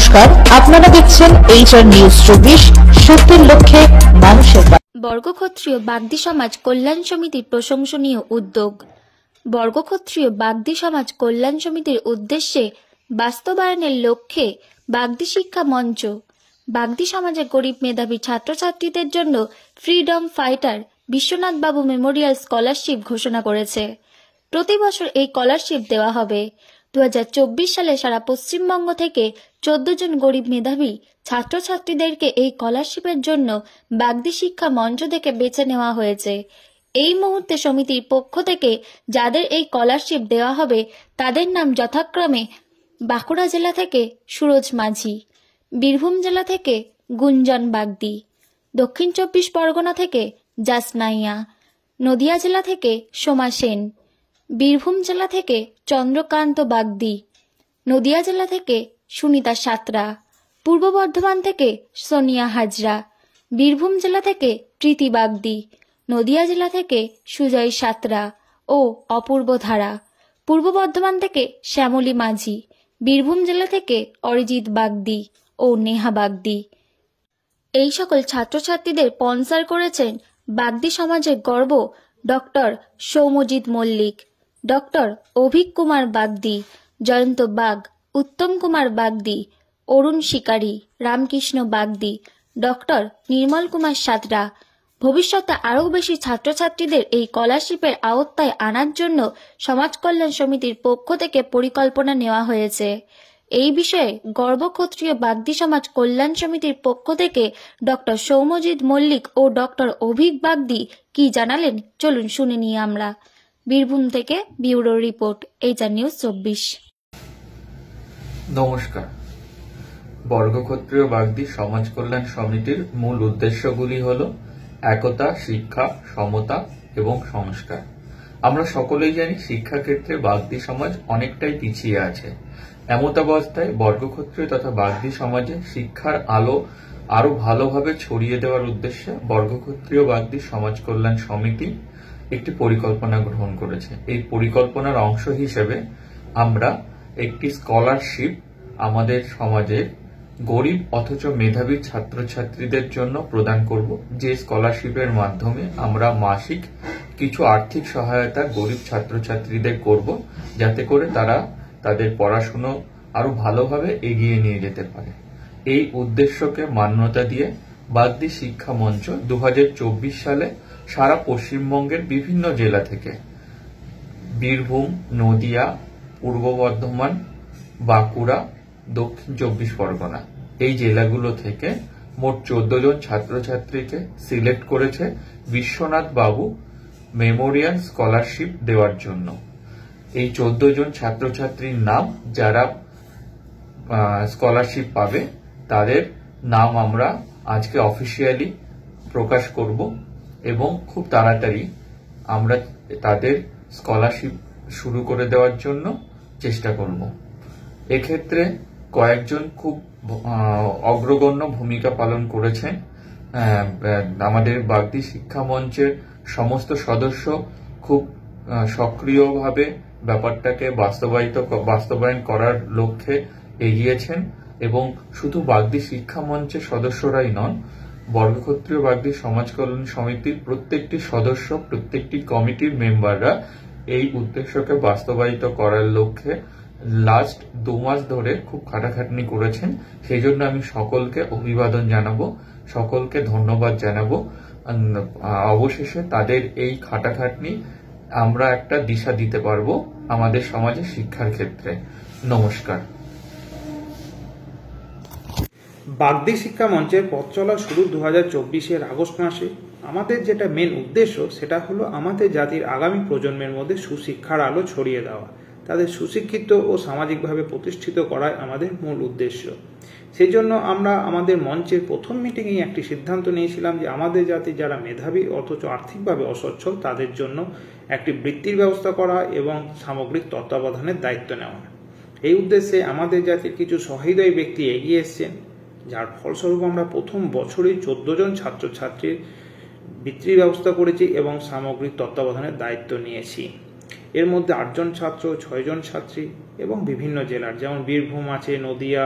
নমস্কার, আপনারা দেখছেন HR নিউজ 24, সত্যের লক্ষ্যে মানুষের। বর্গক্ষত্রিয় বাগদি সমাজ কল্যাণ সমিতির প্রশংসনীয় উদ্যোগ। বর্গক্ষত্রিয় বাগদি সমাজ কল্যাণ সমিতির উদ্দেশ্যে বাস্তবায়নের লক্ষ্যে বাগদি শিক্ষা মঞ্চ বাগদি সমাজের গরিব মেধাবী ছাত্রছাত্রীদের জন্য ফ্রিডম ফাইটার বিশ্বনাথ বাবু মেমোরিয়াল স্কলারশিপ ঘোষণা করেছে। প্রতি বছর এই স্কলারশিপ দেওয়া হবে। 2024 সালে সারা পশ্চিমবঙ্গ থেকে 14 জন গরিব মেধাবী ছাত্রছাত্রীদেরকে এই স্কলারশিপের জন্য বাগদি শিক্ষা মঞ্চ থেকে বেছে নেওয়া হয়েছে। এই মুহূর্তে সমিতির পক্ষ থেকে যাদের এই স্কলারশিপ দেওয়া হবে তাদের নাম যথাক্রমে বাঁকুড়া জেলা থেকে সুরজ মাঝি, বীরভূম জেলা থেকে গুঞ্জন বাগদি, দক্ষিণ 24 পরগনা থেকে জাসনাইয়া, নদিয়া জেলা থেকে সোমা সেন, বীরভূম জেলা থেকে চন্দ্রকান্ত বাগদি, নদিয়া জেলা থেকে সুনিতা সাতরা, পূর্ব বর্ধমান থেকে সোনিয়া হাজরা, বীরভূম জেলা থেকে প্রীতি বাগদি, নদিয়া জেলা থেকে সুজয় সাতরা ও অপূর্ব ধারা, পূর্ব বর্ধমান থেকে শ্যামলী মাঝি, বীরভূম জেলা থেকে অরিজিৎ বাগদি ও নেহা বাগদি। এই সকল ছাত্রছাত্রীদের স্পন্সর করেছেন বাগদি সমাজের গর্ব doctor Soumyajit Mallick, doctor Abhik Kumar Bagdi, Jayanta Bag, Uttam Kumar Bagdi, Arun Shikari, Ramkrishna Bagdi, doctor Nirmal Kumar Satra. ভবিষ্যতে আরও বেশি ছাত্রছাত্রীদের এই স্কলারশিপের আওতায় আনার জন্য সমাজ কল্যাণ সমিতির পক্ষ থেকে পরিকল্পনা নেওয়া হয়েছে। এই বিষয়ে গর্বক্ষত্রিয় বাগদি সমাজ কল্যাণ সমিতির পক্ষ থেকে ডক্টর সৌম্যজিৎ মল্লিক ও ডক্টর অভিক বাগদি কি জানালেন, চলুন শুনে নিই আমরা। বীরভূম থেকে ব্যুরো রিপোর্ট, HR নিউজ 24। নমস্কার। বর্গক্ষত্রিয় বাগদি সমাজ কল্যাণ সমিতির মূল উদ্দেশ্যগুলি হল একতা, শিক্ষা, সমতা এবং সংস্কার। আমরা সকলেই জানি শিক্ষাক্ষেত্রে বাগদি সমাজ অনেকটাই পিছিয়ে আছে। এমতাবস্থায় বর্গক্ষত্রিয় তথা বাগদি সমাজে শিক্ষার আলো আরো ভালোভাবে ছড়িয়ে দেওয়ার উদ্দেশ্যে বর্গক্ষত্রিয় বাগদি সমাজ কল্যাণ সমিতি একটি পরিকল্পনা গ্রহণ করেছে। এই পরিকল্পনার অংশ হিসেবে আমরা একটি স্কলারশিপ আমাদের সমাজের গরিব অথচ মেধাবী ছাত্রছাত্রীদের জন্য প্রদান করব, যে স্কলারশিপের মাধ্যমে আমরা মাসিক কিছু আর্থিক সহায়তা গরিব ছাত্রছাত্রীদের করব, যাতে করে তারা তাদের পড়াশুনো আরো ভালোভাবে এগিয়ে নিয়ে যেতে পারে। এই উদ্দেশ্যকে মান্যতা দিয়ে বাগদি শিক্ষা মঞ্চ 2024 সালে সারা পশ্চিমবঙ্গের বিভিন্ন জেলা থেকে বীরভূম, নদিয়া, পূর্ব বর্ধমান, বাঁকুড়া, দক্ষিণ 24 পরগনা এই জেলাগুলো থেকে মোট 14 জন ছাত্রছাত্রীকে সিলেক্ট করেছে বিশ্বনাথ বাবু মেমোরিয়াল স্কলারশিপ দেওয়ার জন্য। এই 14 জন ছাত্রছাত্রীর নাম, যারা স্কলারশিপ পাবে তাদের নাম আমরা আজকে অফিসিয়ালি প্রকাশ করব এবং খুব তাড়াতাড়ি আমরা তাদের স্কলারশিপ শুরু করে দেওয়ার জন্য চেষ্টা করব। এক্ষেত্রে কয়েকজন খুব অগ্রগণ্য ভূমিকা পালন করেছেন। আমাদের বাগদি শিক্ষা মঞ্চের সমস্ত সদস্য খুব সক্রিয়ভাবে ব্যাপারটাকে বাস্তবায়ন করার লক্ষ্যে এগিয়েছেন এবং শুধু বাগদি শিক্ষা মঞ্চের সদস্যরাই নন, বর্গক্ষত্রিয় বাগদি সমাজ কল্যাণ সমিতির প্রত্যেকটি সদস্য, প্রত্যেকটি কমিটির মেম্বাররা এই উদ্দেশ্যকে বাস্তবায়িত করার লক্ষ্যে লাস্ট 2 মাস ধরে খুব খাটাখাটনি করেছেন। সেই জন্য আমি সকলকে অভিবাদন জানাবো, সকলকে ধন্যবাদ জানাবো। অবশেষে তাদের এই খাটাখাটনি আমরা একটা দিশা দিতে পারবো আমাদের সমাজে শিক্ষার ক্ষেত্রে। নমস্কার। বাগদি শিক্ষা মঞ্চের পথ চলা শুরু 2024 আগস্ট মাসে। আমাদের যেটা মেন উদ্দেশ্য সেটা হলো আমাদের জাতির আগামী প্রজন্মের মধ্যে সুশিক্ষার আলো ছড়িয়ে দেওয়া, তাদের সুশিক্ষিত ও সামাজিকভাবে প্রতিষ্ঠিত করাই আমাদের মূল উদ্দেশ্য। সেই জন্য আমরা আমাদের মঞ্চের প্রথম মিটিংয়েই একটি সিদ্ধান্ত নিয়েছিলাম যে আমাদের জাতির যারা মেধাবী অথচ আর্থিকভাবে অসচ্ছল তাদের জন্য একটি বৃত্তির ব্যবস্থা করা এবং সামগ্রিক তত্ত্বাবধানের দায়িত্ব নেওয়া। এই উদ্দেশ্যে আমাদের জাতির কিছু সহৃদয় ব্যক্তি এগিয়ে এসছেন, যার ফলস্বরূপ আমরা প্রথম বছরেই 14 জন ছাত্রছাত্রীর বৃত্তির ব্যবস্থা করেছি এবং সামগ্রিক তত্ত্বাবধানের দায়িত্ব নিয়েছি। এর মধ্যে 8 জন ছাত্র, 6 জন ছাত্রী এবং বিভিন্ন জেলার, যেমন বীরভূম আছে, নদিয়া,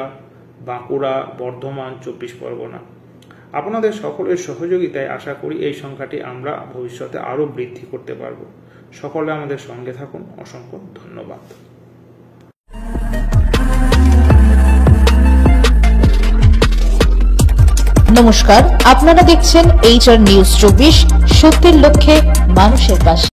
বাঁকুড়া, বর্ধমান, 24 পরগনা। আপনাদের সকলের সহযোগিতায় আশা করি এই সংখ্যাটি আমরা ভবিষ্যতে আরও বৃদ্ধি করতে পারব। সকলে আমাদের সঙ্গে থাকুন। অসংখ্য ধন্যবাদ। নমস্কার, আপনারা দেখছেন HR নিউজ 24, সত্যের লক্ষ্যে মানুষের পাশে।